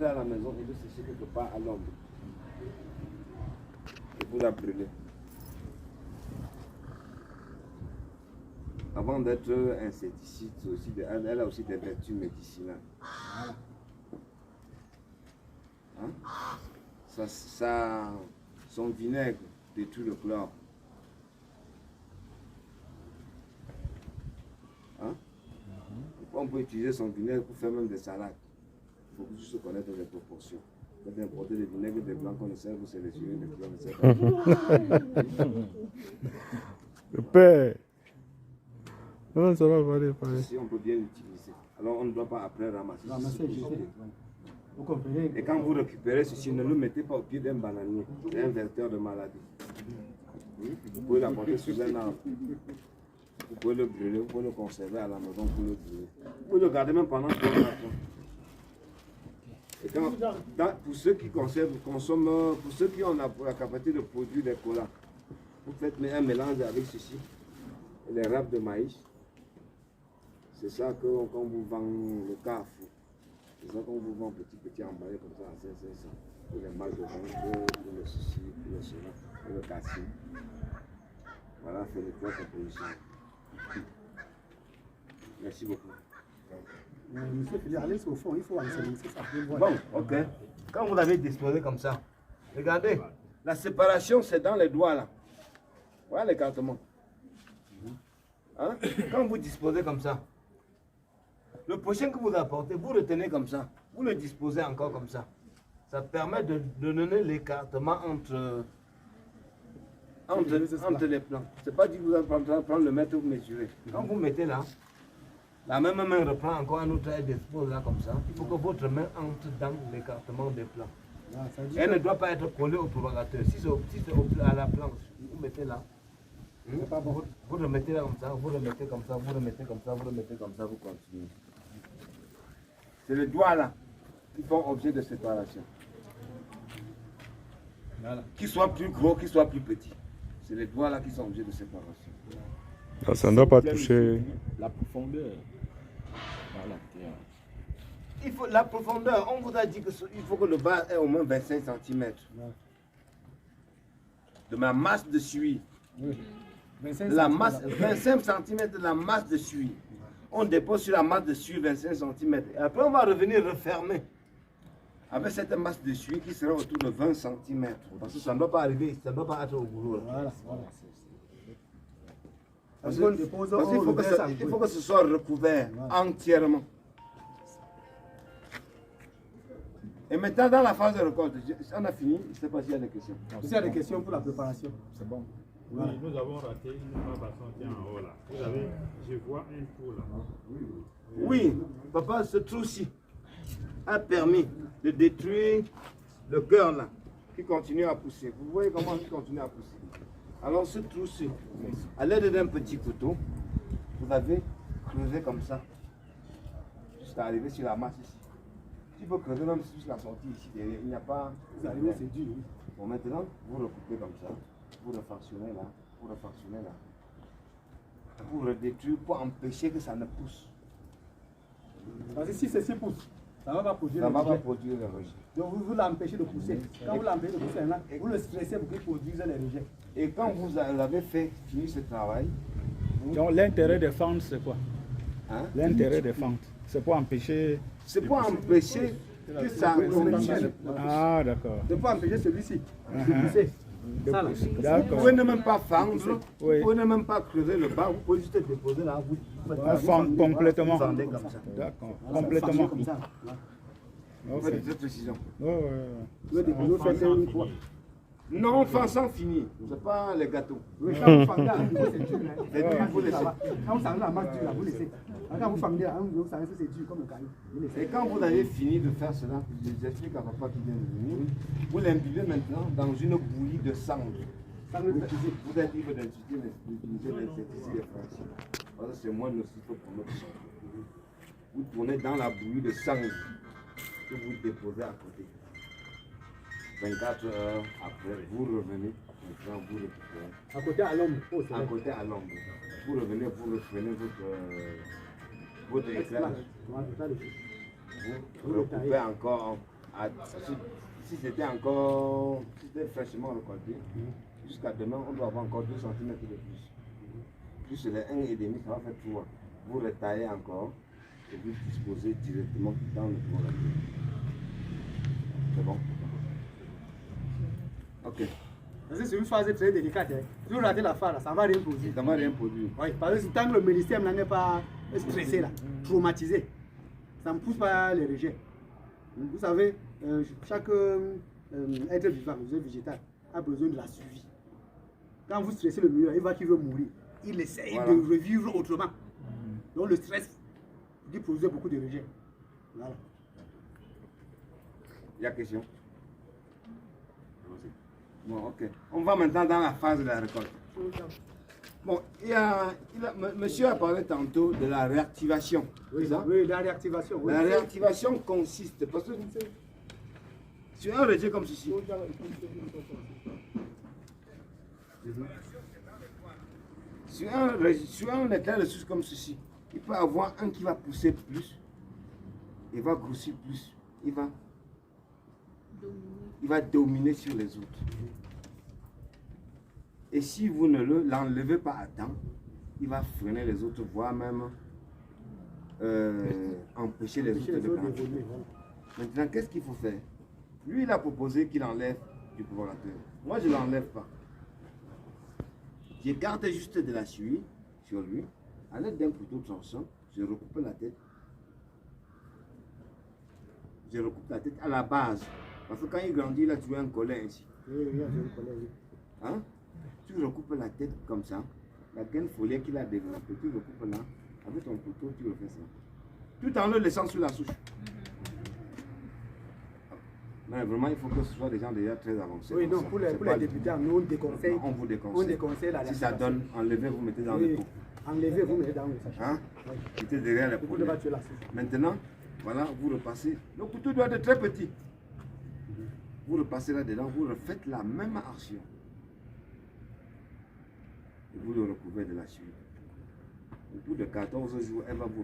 à la maison et de sécher quelque part à l'ombre. Et vous la brûlez. Avant d'être insecticide, elle a aussi des vertus médicinales. Hein? Son vinaigre détruit le chlore. Hein? On peut utiliser son vinaigre pour faire même des salades. Il faut juste connaître les proportions. Vous pouvez importer des vinaigres des blancs qu'on essaie de sélectionner des blancs. Le père. Non, ça va parler. Si on peut bien l'utiliser. Alors on ne doit pas après ramasser. Et quand vous récupérez ceci, ne le mettez pas au pied d'un bananier. C'est un vecteur de maladie. Vous pouvez l'apporter sous un arbre. Vous pouvez le brûler, vous pouvez le conserver à la maison pour le brûler. Vous pouvez le garder même pendant 3 ans. Et pour ceux qui consomment, pour ceux qui ont la capacité de produire des colas, vous faites un mélange avec ceci et les râpes de maïs. C'est ça qu'on vous vend le carrefour. C'est ça qu'on vous vend petit emballé comme ça à 500. Pour les marques de vente, pour le souci, pour le cela, pour le cassis. Voilà, c'est les 3 propositions. Merci beaucoup. Monsieur Philippe, allez au fond, il faut enseigner ça. Bon, ok. Quand vous avez disposé comme ça, regardez, la séparation c'est dans les doigts là. Voilà l'écartement. Hein? Quand vous disposez comme ça, le prochain que vous apportez, vous retenez comme ça, vous le disposez encore comme ça. Ça permet de donner l'écartement entre les plans. C'est pas dit que vous allez prendre le mètre, vous mesurez. Quand vous mettez là, la même main reprend encore un autre, elle dispose là comme ça. Il faut que votre main entre dans l'écartement des plans. Elle ne doit pas être collée au propagateur. Si c'est à la planche, vous mettez là. Vous remettez là comme ça, vous remettez comme ça, vous remettez comme ça, vous remettez comme ça, vous continuez. C'est les doigts là qui font objet de séparation. Voilà. Qu'ils soient plus gros, qu'ils soient plus petits. C'est les doigts là qui sont objet de séparation. Ah, ça ne doit pas toucher la profondeur. Voilà. Il faut la profondeur. On vous a dit qu'il faut que le vase ait au moins 25 cm. De ma masse de suie. Oui. 25 cm de la masse de suie. On dépose sur la masse de suie 25 cm. Et après, on va revenir refermer avec cette masse de suie qui sera autour de 20 cm. Parce que ça ne doit pas arriver, ça ne doit pas être au boulot. Voilà. Parce qu'il faut que ce soit recouvert entièrement. Et maintenant, dans la phase de récolte, on a fini. Je ne sais pas s'il y a des questions. S'il y a des questions pour la préparation, c'est bon. Oui, nous avons raté une façon qui est en haut là. Vous avez, je vois un trou là. Oui, papa, ce trou-ci a permis de détruire le cœur là, qui continue à pousser. Vous voyez comment il continue à pousser. Alors ce trou-ci, à l'aide d'un petit couteau, vous avez creusé comme ça, jusqu'à arriver sur la masse ici. Il faut creuser même sur la sortie ici derrière. Il n'y a pas. Vous arrivez, c'est dur. Bon, maintenant, vous recoupez comme ça. Vous refactionnez là. Vous refactionnez là. Pour le détruire, pour empêcher que ça ne pousse. Parce que si ceci pousse, ça ne va pas produire le rejet. Donc vous l'empêchez de pousser. Quand vous l'empêchez de pousser, là, vous le stressez pour qu'il produise les rejets. Et quand vous avez fini ce travail. Donc l'intérêt des fentes, c'est quoi? Hein? L'intérêt des fentes, c'est pour empêcher. C'est pour empêcher que ça continue. Ah, d'accord. C'est pour empêcher celui-ci de pousser. Vous pouvez ne même pas fendre, vous pouvez ne même pas creuser le bas, vous pouvez juste déposer là. Vous fendez complètement. Fendez comme ça. D'accord, complètement. Comme ça. Vous faites cette précision. Vous faites une fois. Non, enfin sans finir. C'est pas les gâteaux. Oui, quand vous fendez à niveau, c'est dur. Quand vous savez la masse dure, vous laissez. Quand vous fendez à niveau, vous savez que c'est dur comme le caillou. Et quand vous avez fini de faire cela, je vous explique à papa qui vient de venir, vous l'imbibez maintenant dans une bouillie de cendre. Vous êtes libre d'utiliser l'insecticide français. Parce que c'est moins nocif pour notre santé. Vous tournez dans la bouillie de cendre que vous déposez à côté. 24 heures après, vous revenez, maintenant vous récupérez. À côté à l'ombre. À côté à l'ombre. Vous revenez, vous reprenez votre éclairage. Vous recoupez encore si c'était encore, si c'était fraîchement récolté, jusqu'à demain, on doit avoir encore 2 cm de plus. Plus les 1,5, ça va faire 3. Vous retaillez encore et vous disposez directement dans le prolongé. C'est bon? Ok. Parce que c'est une phase très délicate. Hein. Si vous ratez la phase, ça ne va rien produire. Ça ne va rien produire. Oui, parce que tant que le ministère n'est pas stressé, là, traumatisé, ça ne pousse pas les rejets. Vous savez, chaque être vivant, végétal, a besoin de la suivi. Quand vous stressez le mur, il va qu'il veut mourir. Il essaye de revivre autrement. Donc le stress qui produit beaucoup de rejets. Voilà. Il y a question? Bon, ok. On va maintenant dans la phase de la récolte. Bon, monsieur a parlé tantôt de la réactivation. Oui, oui, la réactivation. Oui. La réactivation consiste, parce que sur un rejet comme ceci, sur un état de ressources comme ceci, il peut y avoir un qui va pousser plus, il va grossir plus, il va dominer sur les autres. Et si vous ne l'enlevez pas à temps, il va freiner les autres, voire même empêcher les autres de grandir. Maintenant, qu'est-ce qu'il faut faire? Lui, il a proposé qu'il enlève du prolongeur. Moi, je ne l'enlève pas. J'écarte juste de la suie sur lui. À l'aide d'un couteau tranchant, je recoupe la tête. Je recoupe la tête à la base. Parce que quand il grandit, là, tu as un collet ici. Oui, il y a un collet, oui. Hein? Tu recoupes la tête comme ça. La gaine foliaire qu'il a développée, tu recoupes là. Avec ton couteau, tu refais ça. Tout en le laissant sur la souche. Mais vraiment, il faut que ce soit des gens déjà très avancés. Oui, non, pour les débutés, nous on déconseille. On vous déconseille. On déconseille la si ça donne, enlevez, vous mettez dans le pot. Enlevez, vous mettez dans le sachet. Hein? Mettez derrière les pots. Maintenant, voilà, vous repassez. Le couteau doit être très petit. Vous repassez là-dedans, vous refaites la même action. Et vous le recouvrez de la suie. Au bout de 14 jours, elle va vous